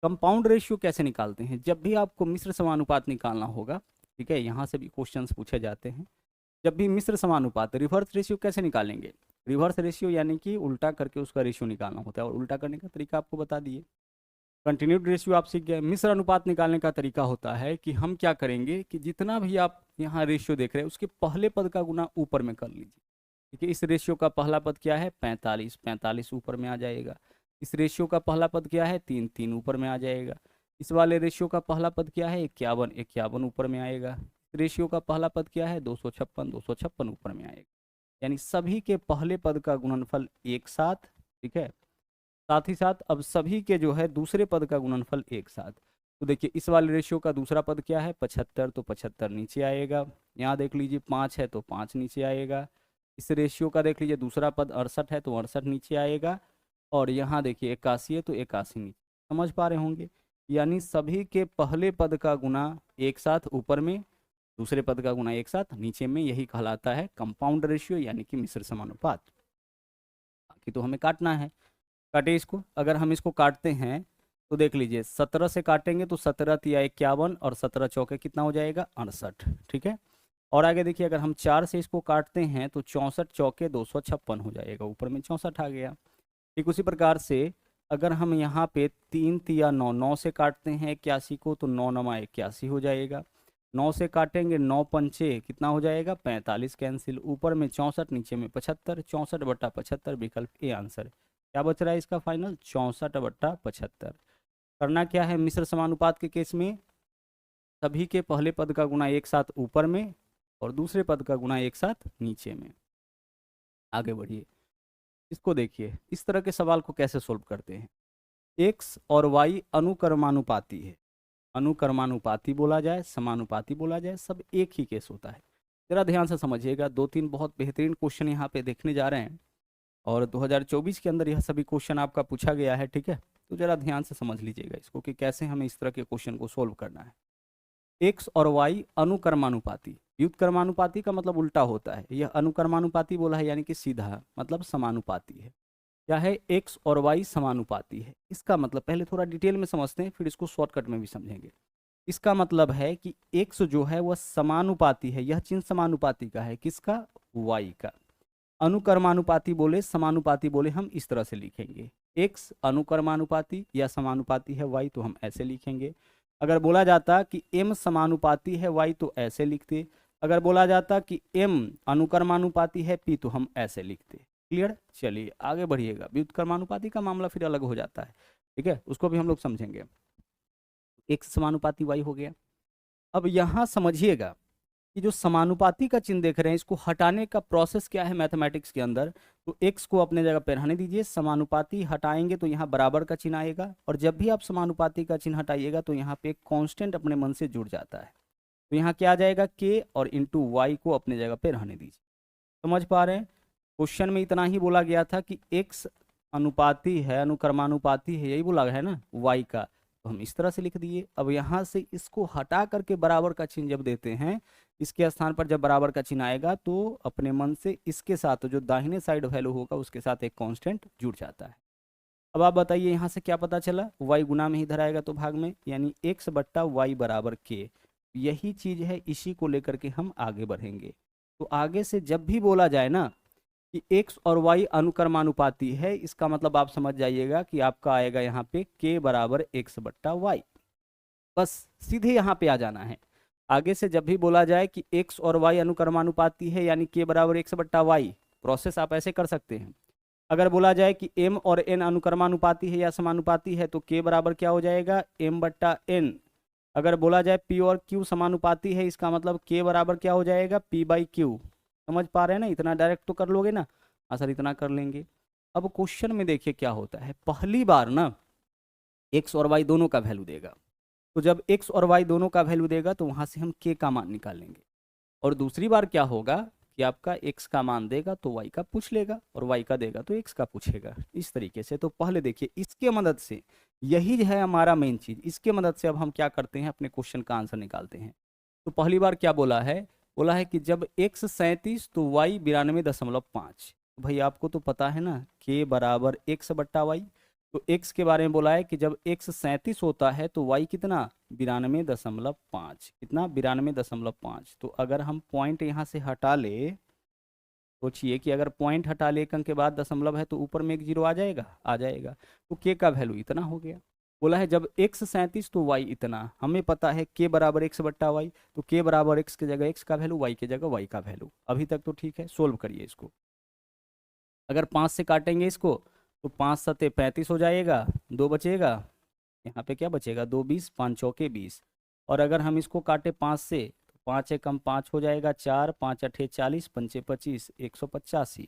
कंपाउंड रेशियो कैसे निकालते हैं, जब भी आपको मिश्र समानुपात निकालना होगा, ठीक है, यहाँ से भी क्वेश्चंस पूछे जाते हैं। जब भी मिश्र समानुपात, रिवर्स रेशियो कैसे निकालेंगे, रिवर्स रेशियो यानी कि उल्टा करके उसका रेशियो निकालना होता है, और उल्टा करने का तरीका आपको बता दिए। कंटिन्यूड रेशियो आप सीख गए। मिश्र अनुपात निकालने का तरीका होता है कि हम क्या करेंगे कि जितना भी आप यहाँ रेशियो देख रहे हैं, उसके पहले पद का गुना ऊपर में कर लीजिए। ठीक है, इस रेशियो का पहला पद क्या है, 45, 45 ऊपर में आ जाएगा। इस रेशियो का पहला पद क्या है, 3, 3 ऊपर में आ जाएगा। इस वाले रेशियो का पहला पद क्या है, 51, 51 ऊपर में आएगा। इस रेशियो का पहला पद क्या है, 256, 256 ऊपर में आएगा। यानी सभी के पहले पद का गुणनफल एक साथ, ठीक है, साथ ही साथ अब सभी के जो है दूसरे पद का गुणनफल एक साथ। तो देखिए, इस वाले रेशियो का दूसरा पद क्या है, 75, तो 75 नीचे आएगा। यहाँ देख लीजिए 5 है तो 5 नीचे आएगा। इस रेशियो का देख लीजिए दूसरा पद 68 है तो 68 नीचे आएगा। और यहाँ देखिए 81 है तो 81 नीचे। समझ पा रहे होंगे, यानी सभी के पहले पद का गुना एक साथ ऊपर में, दूसरे पद का गुना एक साथ नीचे में, यही कहलाता है कंपाउंड रेशियो यानी कि मिश्र समानुपात। बाकी तो हमें काटना है, काटे इसको। अगर हम इसको काटते हैं तो देख लीजिए 17 से काटेंगे तो 17 तिया 51 और 17 चौके कितना हो जाएगा, 68। ठीक है, और आगे देखिए, अगर हम 4 से इसको काटते हैं तो 64 चौके 256 हो जाएगा, ऊपर में 64 आ गया। ठीक उसी प्रकार से अगर हम यहाँ पे 3 तिया 9, 9 से काटते हैं 81 को तो 9 नमा 81 हो जाएगा। 9 से काटेंगे 9 पंचे कितना हो जाएगा 45, कैंसिल। ऊपर में 64, नीचे में 75, 64/75 विकल्प ए आंसर। क्या बच रहा है इसका फाइनल 64/75। करना क्या है मिश्र समानुपात के केस में, सभी के पहले पद का गुणा एक साथ ऊपर में और दूसरे पद का गुणा एक साथ नीचे में। आगे बढ़िए, इसको देखिए इस तरह के सवाल को कैसे सोल्व करते हैं। एक्स और वाई अनुक्रमानुपाती है, अनुक्रमानुपाती बोला जाए समानुपाती बोला जाए सब एक ही केस होता है। जरा ध्यान से समझिएगा, 2-3 बहुत बेहतरीन क्वेश्चन यहाँ पे देखने जा रहे हैं और 2024 के अंदर यह सभी क्वेश्चन आपका पूछा गया है। ठीक है, तो जरा ध्यान से समझ लीजिएगा इसको कि कैसे हमें इस तरह के क्वेश्चन को सोल्व करना है। एक्स और वाई अनुक्रमानुपाती, व्युत्क्रमानुपाती का मतलब उल्टा होता है, यह अनुक्रमानुपाती बोला है यानी कि सीधा मतलब समानुपाती है। क्या है एक्स और वाई समानुपाती है, इसका मतलब पहले थोड़ा डिटेल में समझते हैं फिर इसको शॉर्टकट में भी समझेंगे। इसका मतलब है कि एक्स जो है वह समानुपाती है, यह चिन्ह समानुपाती का है, किसका वाई का। अनुक्रमानुपाती बोले समानुपाती बोले हम इस तरह से लिखेंगे, एक्स अनुक्रमानुपाती या समानुपाती है वाई तो हम ऐसे लिखेंगे। अगर बोला जाता कि एम समानुपाती है वाई तो ऐसे लिखते, अगर बोला जाता कि एम अनुक्रमानुपाती है पी तो हम ऐसे लिखते। क्लियर, चलिए आगे बढ़िएगा। व्युत्क्रमानुपाती का मामला फिर अलग हो जाता है, ठीक है, उसको भी हम लोग समझेंगे। एक्स समानुपाती वाई हो गया। अब यहाँ समझिएगा कि जो समानुपाती का चिन्ह देख रहे हैं इसको हटाने का प्रोसेस क्या है मैथमेटिक्स के अंदर। तो एक्स को अपने जगह पे रहने दीजिए, समानुपाती हटाएंगे तो यहाँ बराबर का चिन्ह आएगा, और जब भी आप समानुपाती का चिन्ह हटाइएगा तो यहाँ पे एक कांस्टेंट अपने मन से जुड़ जाता है। तो यहाँ क्या आ जाएगा के और इंटू वाई को अपने जगह पे रहने दीजिए। समझ पा रहे हैं, क्वेश्चन में इतना ही बोला गया था कि एक्स अनुपाती है अनुक्रमानुपाती है, यही बोला है ना वाई का, तो हम इस तरह से लिख दिए। अब यहाँ से इसको हटा करके बराबर का चिन्ह जब देते हैं, इसके स्थान पर जब बराबर का चिन्ह आएगा तो अपने मन से इसके साथ जो दाहिने साइड वैल्यू होगा उसके साथ एक कांस्टेंट जुड़ जाता है। अब आप बताइए यहाँ से क्या पता चला, वाई गुना में ही धराएगा तो भाग में, यानी एक्स बट्टा वाई बराबर के। यही चीज है, इसी को लेकर के हम आगे बढ़ेंगे। तो आगे से जब भी बोला जाए ना कि एक्स और वाई अनुक्रमानुपाती है, इसका मतलब आप समझ जाइएगा कि आपका आएगा यहाँ पे के बराबर एक्स बट्टा वाई। बस सीधे यहाँ पे आ जाना है। आगे से जब भी बोला जाए कि एक्स और वाई अनुक्रमानुपाती है यानी के बराबर एक्स बट्टा वाई, प्रोसेस आप ऐसे कर सकते हैं। अगर बोला जाए कि एम और एन अनुक्रमानुपाती है या समानुपाती है तो के बराबर क्या हो जाएगा एम बट्टा एन। अगर बोला जाए पी और क्यू समानुपाती है, इसका मतलब के बराबर क्या हो जाएगा पी बाई क्यू। समझ पा रहे हैं ना, इतना डायरेक्ट तो कर लोगे ना। हाँ सर इतना कर लेंगे। अब क्वेश्चन में देखिए क्या होता है, पहली बार ना एक्स और वाई दोनों का वैल्यू देगा, तो जब एक्स और वाई दोनों का वैल्यू देगा तो वहां से हम के का मान निकालेंगे। और दूसरी बार क्या होगा कि आपका एक्स का मान देगा तो वाई का पूछ लेगा, और वाई का देगा तो एक्स का पूछेगा, इस तरीके से। तो पहले देखिए इसके मदद से, यही है हमारा मेन चीज, इसके मदद से अब हम क्या करते हैं अपने क्वेश्चन का आंसर निकालते हैं। तो पहली बार क्या बोला है, बोला है कि जब एक्स 37 तो वाई 92.5। भाई आपको तो पता है ना के बराबर एक्स बट्टा वाई, तो x के बारे में बोला है कि जब x 37 होता है तो y कितना 92.5, कितना 92.5। तो अगर हम पॉइंट यहाँ से हटा ले, सोचिए कि अगर पॉइंट हटा ले एक अंक के बाद दशमलव है तो ऊपर में एक जीरो आ जाएगा, आ जाएगा। तो k का वैल्यू इतना हो गया। बोला है जब x 37 तो y इतना, हमें पता है k बराबर x बट्टा वाई, तो k बराबर x की जगह x का वैल्यू, y की जगह y का वैल्यू। अभी तक तो ठीक है, सोल्व करिए इसको। अगर 5 से काटेंगे इसको तो 5 सत्ते 35 हो जाएगा, 2 बचेगा, यहाँ पे क्या बचेगा 2 20, 5 चौके 20। और अगर हम इसको काटे 5 से तो 5 एकम 5 हो जाएगा 4, 5 अठे 40, 5 25, 185।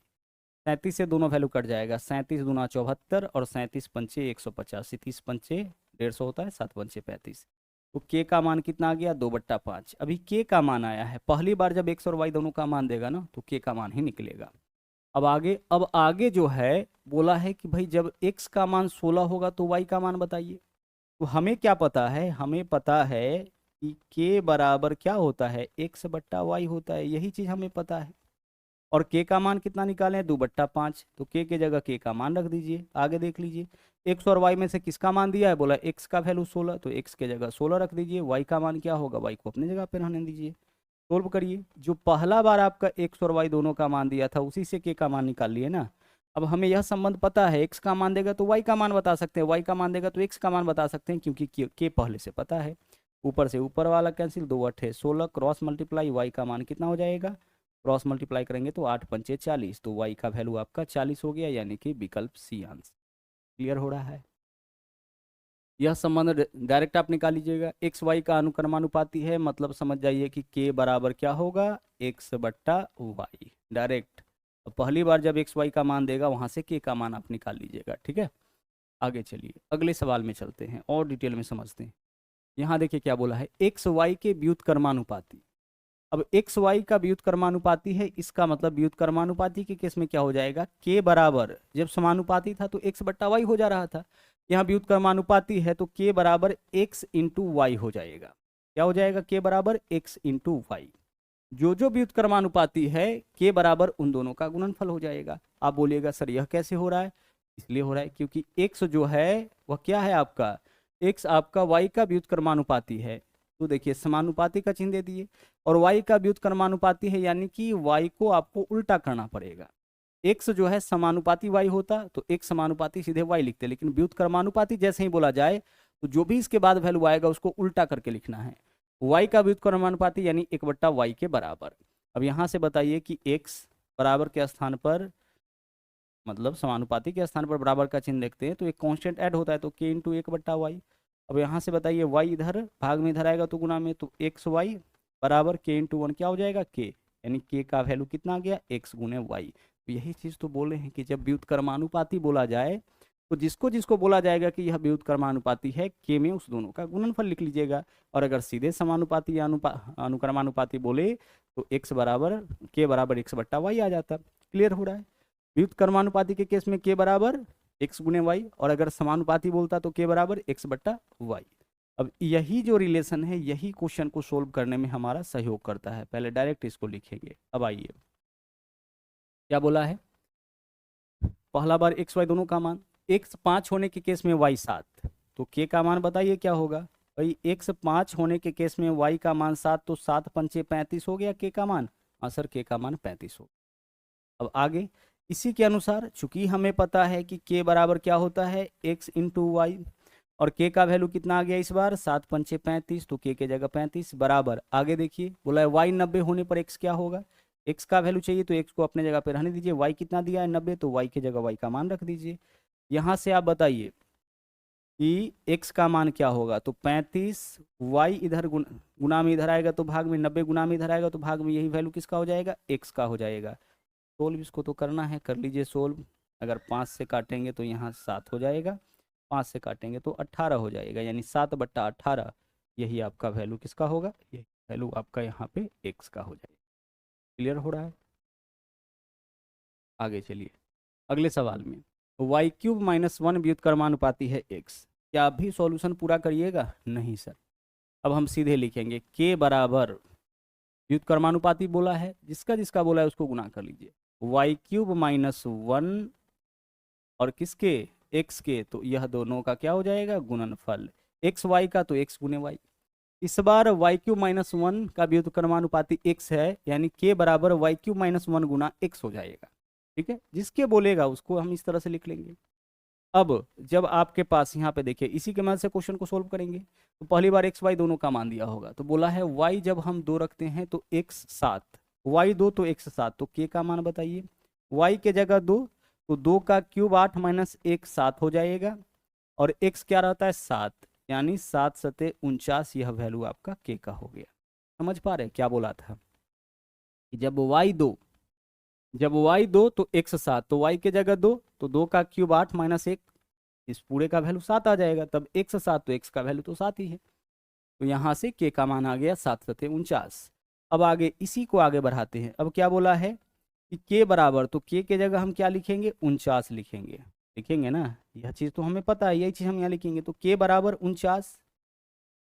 37 से दोनों वैल्यू कट जाएगा, 37 दूना 74 और 37 पंचे 185, 30 पंचे 150 होता है, 7 पंचे 35। तो के का मान कितना आ गया 2/5। अभी के का मान आया है, पहली बार जब एक्स और वाई दोनों का मान देगा ना तो के का मान ही निकलेगा। अब आगे जो है बोला है कि भाई जब x का मान 16 होगा तो y का मान बताइए। तो हमें क्या पता है, हमें पता है कि k बराबर क्या होता है x बट्टा वाई होता है, यही चीज हमें पता है। और k का मान कितना निकालें 2/5, तो k के जगह k का मान रख दीजिए। आगे देख लीजिए x और y में से किसका मान दिया है, बोला x का वैल्यू 16, तो x के जगह 16 रख दीजिए। y का मान क्या होगा, y को अपनी जगह पे रहने दीजिए। सोल्व करिए, जो पहला बार आपका एक्स और वाई दोनों का मान दिया था उसी से के का मान निकाल लिए ना। अब हमें यह संबंध पता है, x का मान देगा तो y का मान बता सकते हैं, y का मान देगा तो x का मान बता सकते हैं, क्योंकि k पहले से पता है। ऊपर से ऊपर वाला कैंसिल, 2 8 16, क्रॉस मल्टीप्लाई y का मान कितना हो जाएगा, क्रॉस मल्टीप्लाई करेंगे तो 8 पंचे 40, तो y का वैल्यू आपका 40 हो गया, यानी कि विकल्प सी आंसर। क्लियर हो रहा है? यह संबंध डायरेक्ट आप निकाल लीजिएगा, एक्स वाई का अनुक्रमानुपाती है, मतलब समझ जाइए कि के बराबर क्या होगा, एक्स बट्टा वाई, डायरेक्ट। पहली बार जब एक्स वाई का मान देगा वहां से के का मान आप निकाल लीजिएगा, ठीक है। आगे चलिए अगले सवाल में चलते हैं और डिटेल में समझते हैं। यहाँ देखिए क्या बोला है, एक्स वाई के व्युत्क्रमानुपाती। अब एक्स वाई का व्युत्क्रमानुपाती है, इसका मतलब व्युत्क्रमानुपाती के केस में क्या हो जाएगा, के बराबर, जब समानुपाती था तो एक्स बट्टा वाई हो जा रहा था, यहाँ व्युत्क्रमानुपाती है तो के बराबर एक्स इंटू वाई हो जाएगा। क्या हो जाएगा, के बराबर एक्स इंटू वाई। जो व्युत्क्रमानुपाती है के बराबर उन दोनों का गुणनफल हो जाएगा। आप बोलिएगा सर यह कैसे हो रहा है, इसलिए हो रहा है क्योंकि एक्स जो है वह क्या है आपका, एक्स आपका वाई का व्युत्क्रमानुपाती है, तो देखिए समानुपाती का चिन्ह दे दिए, और y का व्युत्क्रमानुपाती है, यानी कि y को आपको उल्टा करना पड़ेगा। x जो है समानुपाती y होता तो x समानुपाती सीधे y लिखते, लेकिन व्युत्क्रमानुपाती जैसे ही बोला जाए तो जो भी इसके बाद वैल्यू आएगा उसको उल्टा करके लिखना है। y का व्युत्क्रमानुपाती यानी 1/y के बराबर। अब यहाँ से बताइए कि x बराबर के स्थान पर, मतलब समानुपाती के स्थान पर बराबर का चिन्ह देखते हैं तो एक कांस्टेंट ऐड होता है, तो k इंटू 1/y। अब यहाँ से बताइए y इधर भाग में इधर आएगा तो गुना में, तो एक्स वाई बराबर k इंटू 1 क्या हो जाएगा, k, यानी k का वैल्यू कितना आ गया, x गुने वाई। तो यही चीज़ तो बोले हैं कि जब व्युत्क्रमानुपाती बोला जाए तो जिसको जिसको बोला जाएगा कि यह व्युत्क्रमानुपाती है, k में उस दोनों का गुणनफल लिख लीजिएगा। और अगर सीधे समानुपाती या अनुक्रमानुपाती बोले तो x बराबर k बराबर x बट्टा वाई आ जाता। क्लियर हो रहा है? व्युत्क्रमानुपाती के केस में k बराबर x गुने वाई, और अगर समानुपाती बोलता तो k बराबर x बट्टा वाई। अब यही जो रिलेशन है यही क्वेश्चन को सोल्व करने में हमारा सहयोग करता है। पहले डायरेक्ट इसको लिखेंगे। अब आइए क्या बोला है, पहला बार एक्स वाई दोनों का मान, एक्स 5 होने के केस में वाई 7, तो के का मान बताइए क्या होगा भाई, एक्स 5 होने के केस में वाई का मान 7, तो 7 पंचे 35 हो गया के का मान, हाँ सर के का मान 35 हो। अब आगे इसी के अनुसार चूंकि हमें पता है कि के बराबर क्या होता है, एक्स इंटू वाई, और के का वैल्यू कितना आ गया इस बार, 7 पंचे 35, तो के जगह 35 बराबर। आगे देखिए बोला है वाई 90 होने पर एक्स क्या होगा, एक्स का वैल्यू चाहिए तो एक्स को अपने जगह पे रहने दीजिए, वाई कितना दिया है 90, तो वाई की जगह वाई का मान रख दीजिए। यहाँ से आप बताइए कि एक्स का मान क्या होगा, तो 35, वाई इधर गुना में इधर आएगा तो भाग में, 90 गुना में इधर आएगा तो भाग में, यही वैल्यू किसका हो जाएगा, एक्स का हो जाएगा। सोल्व इसको तो करना है, कर लीजिए सोल्व। अगर 5 से काटेंगे तो यहाँ 7 हो जाएगा, 5 से काटेंगे तो 18 हो जाएगा, यानी 7/18 यही आपका वैल्यू किसका होगा, यही वैल्यू आपका यहाँ पे एक्स का हो जाएगा। क्लियर हो रहा है? आगे चलिए अगले सवाल में, वाई क्यूब माइनस 1 व्युत्क्रमानुपाती है एक्स। क्या आप भी सॉल्यूशन पूरा करिएगा? नहीं सर। अब हम सीधे लिखेंगे के बराबर, व्युत्क्रमानुपाती बोला है, जिसका जिसका बोला है उसको गुना कर लीजिए, वाई क्यूब माइनस 1 और किसके, एक्स के, तो यह दोनों का क्या हो जाएगा, गुणनफल। एक्स वाई का तो एक्स गुने वाई। इस बार वाई क्यूब माइनस 1 का व्युत्क्रमानुपाती एक्स है, यानी के बराबर वाई क्यूब माइनस 1 गुना एक्स हो जाएगा। ठीक है, जिसके बोलेगा उसको हम इस तरह से लिख लेंगे। अब जब आपके पास यहाँ पे देखिए इसी के मदद से क्वेश्चन को सोल्व करेंगे, तो पहली बार एक्स वाई दोनों का मान दिया होगा, तो बोला है वाई जब हम 2 रखते हैं तो एक्स 7, वाई 2 तो एक्स 7, तो के का मान बताइए, वाई के जगह 2, तो 2 का क्यूब 8 माइनस 1 7 हो जाएगा, और एक्स क्या रहता है 7, यानी 7 सते 49, यह वैल्यू आपका के का हो गया। समझ पा रहे क्या बोला था कि जब वाई 2 तो एक्स 7, तो वाई के जगह 2, तो 2 का क्यूब 8 माइनस 1, इस पूरे का वैल्यू 7 आ जाएगा, तब एक्स 7 तो एक्स का वैल्यू तो 7 ही है, तो यहाँ से के का मान आ गया 7 सते 49। अब आगे इसी को आगे बढ़ाते हैं। अब क्या बोला है कि के बराबर, तो के जगह हम क्या लिखेंगे, 49 लिखेंगे ना, यह चीज़ तो हमें पता है, यही चीज़ हम यहाँ लिखेंगे, तो के बराबर 49।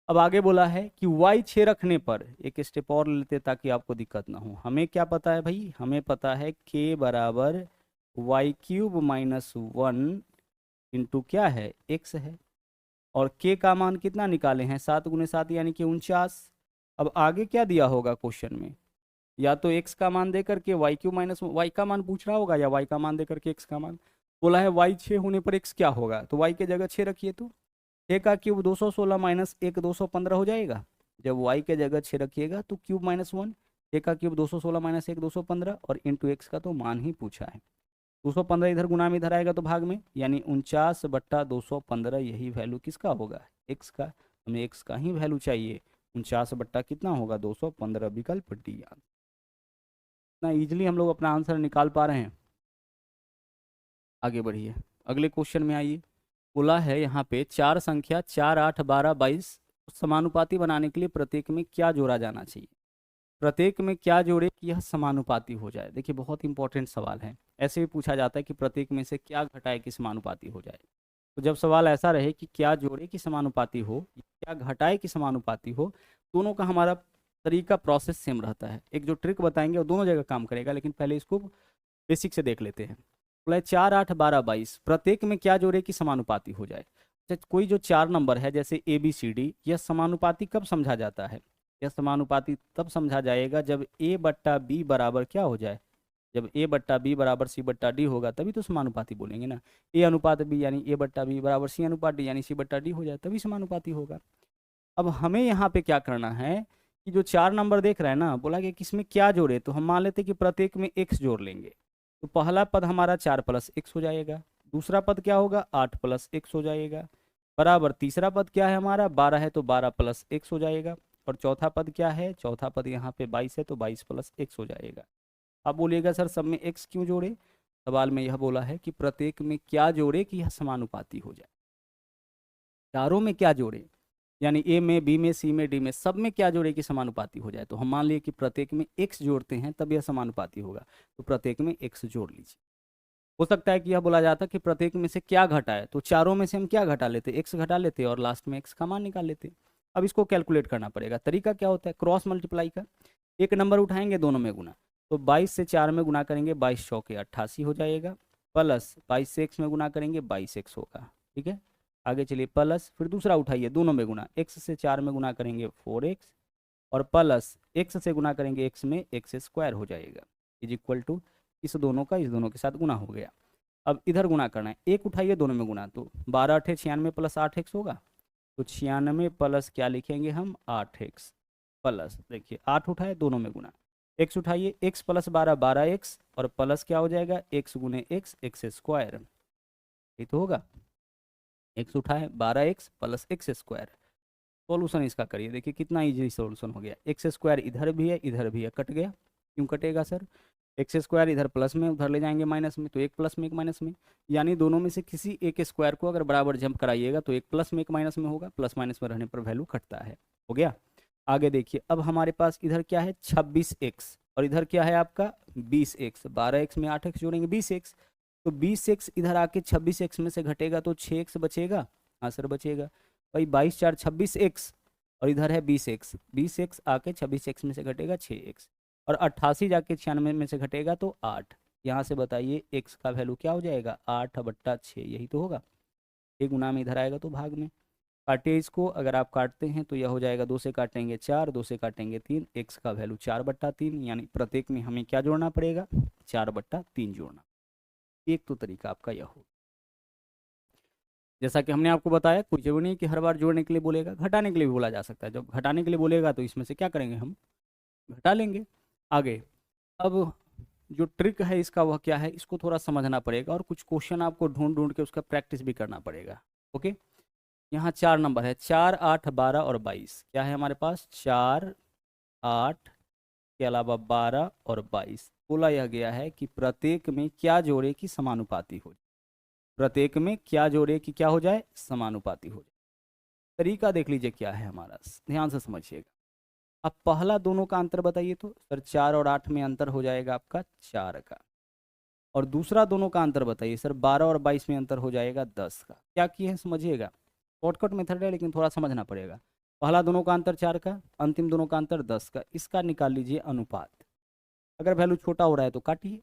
अब आगे बोला है कि वाई 6 रखने पर, एक स्टेप और लेते ताकि आपको दिक्कत ना हो, हमें क्या पता है भाई, हमें पता है के बराबर वाई क्यूब माइनस 1 इंटू क्या है, एक्स है, और के का मान कितना निकाले हैं, 7 गुने 7 यानी कि 49। अब आगे क्या दिया होगा क्वेश्चन में, या तो x का मान दे करके वाई क्यू माइनस वाई का मान पूछ रहा होगा, या y का मान दे करके x का मान। बोला है y 6 होने पर x क्या होगा, तो y के जगह 6 रखिए, तो 6 का क्यूब 216 माइनस 1 215 हो जाएगा। जब y के जगह 6 रखिएगा तो क्यूब -1, 6 का क्यूब 216 माइनस 1 215 और इंटू एक्स का तो मान ही पूछा है। 215 इधर गुना में इधर आएगा तो भाग में, यानी 49/215 यही वैल्यू किसका होगा, x का। हमें x का ही वैल्यू चाहिए, 49 बट्टा कितना होगा 215, विकल्प डी। इतना इजीली हम लोग अपना आंसर निकाल पा रहे हैं। आगे बढ़िए, अगले क्वेश्चन में आइए। बोला है यहाँ पे चार संख्या 4 8 12 22 समानुपाती बनाने के लिए प्रत्येक में क्या जोड़ा जाना चाहिए। प्रत्येक में क्या जोड़े कि यह समानुपाती हो जाए। देखिए बहुत इंपॉर्टेंट सवाल है, ऐसे भी पूछा जाता है कि प्रत्येक में से क्या घटाए कि समानुपाती हो जाए। तो जब सवाल ऐसा रहे कि क्या जोड़े कि समानुपाती हो, क्या घटाए कि समानुपाती हो, दोनों का हमारा तरीका प्रोसेस सेम रहता है। एक जो ट्रिक बताएंगे वो दोनों जगह काम करेगा, लेकिन पहले इसको बेसिक से देख लेते हैं। बोला 4 8 12 22 प्रत्येक में क्या जोड़े कि समानुपाती हो जाए। कोई जो चार नंबर है जैसे ए बी सी डी, यह समानुपाती कब समझा जाता है, यह समानुपाती तब समझा जाएगा जब ए बट्टा बी बराबर क्या हो जाए, जब ए बट्टा बी बराबर सी बट्टा डी होगा, तभी तो समानुपाती बोलेंगे ना। ए अनुपात बी यानी ए बट्टा बी बराबर सी अनुपात डी यानी सी बट्टा डी हो जाए, तभी समानुपाती होगा। अब हमें यहाँ पे क्या करना है कि जो चार नंबर देख रहे हैं ना, बोला कि किसमें क्या जोड़े, तो हम मान लेते कि प्रत्येक में एक्स जोड़ लेंगे। तो पहला पद हमारा 4 + x हो जाएगा, दूसरा पद क्या होगा 8 + x हो जाएगा, बराबर तीसरा पद क्या है हमारा 12 है तो 12 + x हो जाएगा, और चौथा पद क्या है, चौथा पद यहाँ पे 22 है तो 22 + x हो जाएगा। अब बोलिएगा सर सब में x क्यों जोड़े। सवाल में यह बोला है कि प्रत्येक में क्या जोड़े कि यह समानुपाती हो जाए। चारों में क्या जोड़े, यानी ए में बी में सी में डी में सब में क्या जोड़े कि समानुपाती हो जाए। तो हम मान लिए कि प्रत्येक में x जोड़ते हैं तब यह समानुपाती होगा, तो प्रत्येक में x जोड़ लीजिए। हो सकता है कि यह बोला जाता कि प्रत्येक में से क्या घटाए, तो चारों में से हम क्या घटा लेते, x घटा लेते और लास्ट में x का मान निकाल लेते। अब इसको कैलकुलेट करना पड़ेगा। तरीका क्या होता है, क्रॉस मल्टीप्लाई का। एक नंबर उठाएंगे दोनों में गुना, तो 22 से 4 में गुना करेंगे 22 चौके 88 हो जाएगा, प्लस 22 से x में गुना करेंगे 22x होगा। ठीक है, आगे चलिए, प्लस फिर दूसरा उठाइए दोनों में गुना, x से 4 में गुना करेंगे 4x, और प्लस x से गुना करेंगे x में x² हो जाएगा, इज इक्वल टू इस दोनों का इस दोनों के साथ गुना हो गया। अब इधर गुना करना है, एक उठाइए दोनों में गुना, तो 12 8 96 प्लस 8x होगा, तो 96 प्लस क्या लिखेंगे हम 8x, प्लस देखिए 8 उठाए दोनों में गुना, x उठाइए x + 12 12x, और प्लस क्या हो जाएगा x गुने x x², ये तो होगा। x उठाए 12x + x²। सॉल्यूशन इसका करिए, देखिए कितना इजी सॉल्यूशन हो गया। x² इधर भी है इधर भी है, कट गया। क्यों कटेगा सर, x² इधर प्लस में उधर ले जाएंगे माइनस में, तो एक प्लस में एक माइनस में, यानी दोनों में से किसी एक स्क्वायर को अगर बराबर जंप कराइएगा तो एक प्लस में एक माइनस में होगा, प्लस माइनस में रहने पर वैल्यू घटता है। हो गया। आगे देखिए, अब हमारे पास इधर क्या है 26x, और इधर क्या है आपका 20x, 12x में 8x जोड़ेंगे 20x, तो 20x इधर आके 26x में से घटेगा तो 6x बचेगा। हाँ सर बचेगा भाई, 22 4 26x, और इधर है 20x, 20x आके 26x में से घटेगा 6x, और 88 जाके 96 में से घटेगा तो 8। यहाँ से बताइए x का वैल्यू क्या हो जाएगा 8/6, यही तो होगा। एक गुना में इधर आएगा तो भाग में, काटिए इसको, अगर आप काटते हैं तो यह हो जाएगा 2 से काटेंगे 4, 2 से काटेंगे 3, x का वैल्यू 4/3, यानी प्रत्येक में हमें क्या जोड़ना पड़ेगा 4/3 जोड़ना। एक तो तरीका आपका यह हो। जैसा कि हमने आपको बताया, कोई जरूरी नहीं कि हर बार जोड़ने के लिए बोलेगा, घटाने के लिए भी बोला जा सकता है। जब घटाने के लिए बोलेगा तो इसमें से क्या करेंगे हम घटा लेंगे। आगे अब जो ट्रिक है इसका वह क्या है, इसको थोड़ा समझना पड़ेगा, और कुछ क्वेश्चन आपको ढूंढ ढूंढ के उसका प्रैक्टिस भी करना पड़ेगा। ओके, यहाँ चार नंबर है 4 8 12 और 22, क्या है हमारे पास 4 8 के अलावा 12 और 22। बोला यह गया है कि प्रत्येक में क्या जोड़े कि समानुपाती हो जाए, प्रत्येक में क्या जोड़े कि क्या हो जाए समानुपाती हो जाए। तरीका देख लीजिए क्या है हमारा, ध्यान से समझिएगा। अब पहला दोनों का अंतर बताइए, तो सर 4 और 8 में अंतर हो जाएगा आपका 4 का, और दूसरा दोनों का अंतर बताइए सर 12 और 22 में अंतर हो जाएगा 10 का। क्या किए हैं समझिएगा, शॉर्टकट मेथड है लेकिन थोड़ा समझना पड़ेगा। पहला दोनों का अंतर 4 का, अंतिम दोनों का अंतर 10 का, इसका निकाल लीजिए अनुपात। अगर वैल्यू छोटा हो रहा है तो काटिए,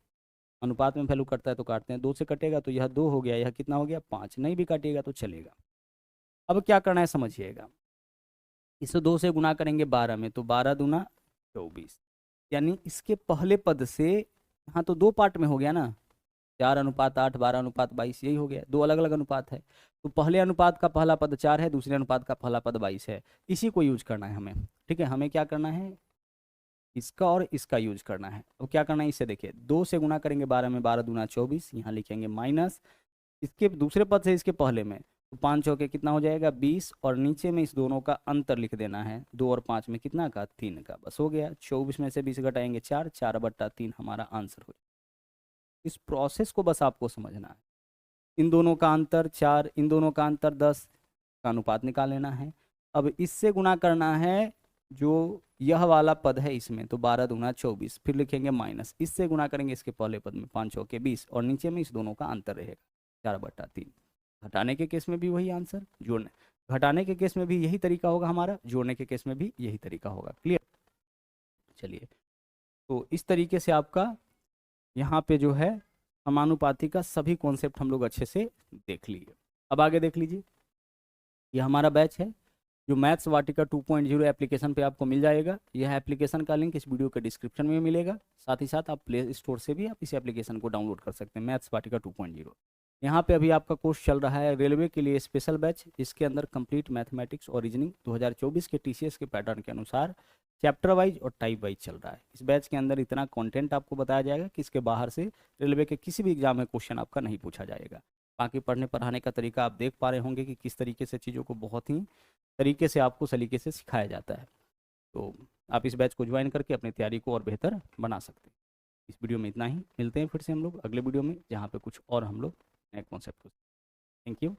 अनुपात में वैल्यू कटता है तो काटते हैं, 2 से कटेगा तो यह 2 हो गया, यह कितना हो गया 5, नहीं भी काटिएगा तो चलेगा। अब क्या करना है समझिएगा, इसे 2 से गुना करेंगे 12 में, तो 12 दूना 24, यानी इसके पहले पद से, हाँ तो 2 पार्ट में हो गया ना, 4:8, 12:22, यही हो गया, 2 अलग अलग अनुपात है। तो पहले अनुपात का पहला पद 4 है, दूसरे अनुपात का पहला पद 22 है। इसी को यूज करना है हमें, ठीक है। हमें क्या करना है, इसका और इसका यूज करना है। अब क्या करना है, इसे देखिए 2 से गुना करेंगे 12 में, 12 दूना 24, यहाँ लिखेंगे माइनस इसके दूसरे पद से इसके पहले में, तो 5 चौके कितना हो जाएगा 20, और नीचे में इस दोनों का अंतर लिख देना है, 2 और 5 में कितना का 3 का, बस हो गया। 24 में से 20 घटाएंगे 4, 4/3 हमारा आंसर हो जाएगा। इस प्रोसेस को बस आपको समझना है। इन दोनों का अंतर 4, इन दोनों का अंतर 10 का अनुपात निकाल लेना है। अब इससे गुना करना है जो यह वाला पद है इसमें, तो 12 दूना 24, फिर लिखेंगे माइनस, इससे गुना करेंगे इसके पहले पद में, 5 चौके 20, और नीचे में इस दोनों का अंतर रहेगा 4/3। घटाने के केस में भी वही आंसर, जोड़ने घटाने के केस में भी यही तरीका होगा हमारा, जोड़ने के केस में भी यही तरीका होगा। क्लियर, चलिए। तो इस तरीके से आपका यहाँ पे जो है समानुपाती का सभी कॉन्सेप्ट हम लोग अच्छे से देख लिए। अब आगे देख लीजिए, ये हमारा बैच है जो मैथ्स वाटिका 2.0 एप्लीकेशन पे आपको मिल जाएगा। यह एप्लीकेशन का लिंक इस वीडियो के डिस्क्रिप्शन में मिलेगा। साथ ही साथ आप प्ले स्टोर से भी आप इस एप्लीकेशन को डाउनलोड कर सकते हैं, मैथ्स वाटिका 2.0। यहाँ पे अभी आपका कोर्स चल रहा है रेलवे के लिए स्पेशल बैच, जिसके अंदर कंप्लीट मैथमेटिक्स और रीजनिंग 2024 के टीसीएस के पैटर्न के अनुसार चैप्टर वाइज और टाइप वाइज चल रहा है। इस बैच के अंदर इतना कंटेंट आपको बताया जाएगा कि इसके बाहर से रेलवे के किसी भी एग्जाम में क्वेश्चन आपका नहीं पूछा जाएगा। बाकी पढ़ने पढ़ाने का तरीका आप देख पा रहे होंगे कि किस तरीके से चीज़ों को बहुत ही तरीके से आपको सलीके से सिखाया जाता है। तो आप इस बैच को ज्वाइन करके अपनी तैयारी को और बेहतर बना सकते हैं। इस वीडियो में इतना ही, मिलते हैं फिर से हम लोग अगले वीडियो में, जहाँ पे कुछ और हम लोग नए कॉन्सेप्ट को। Thank you.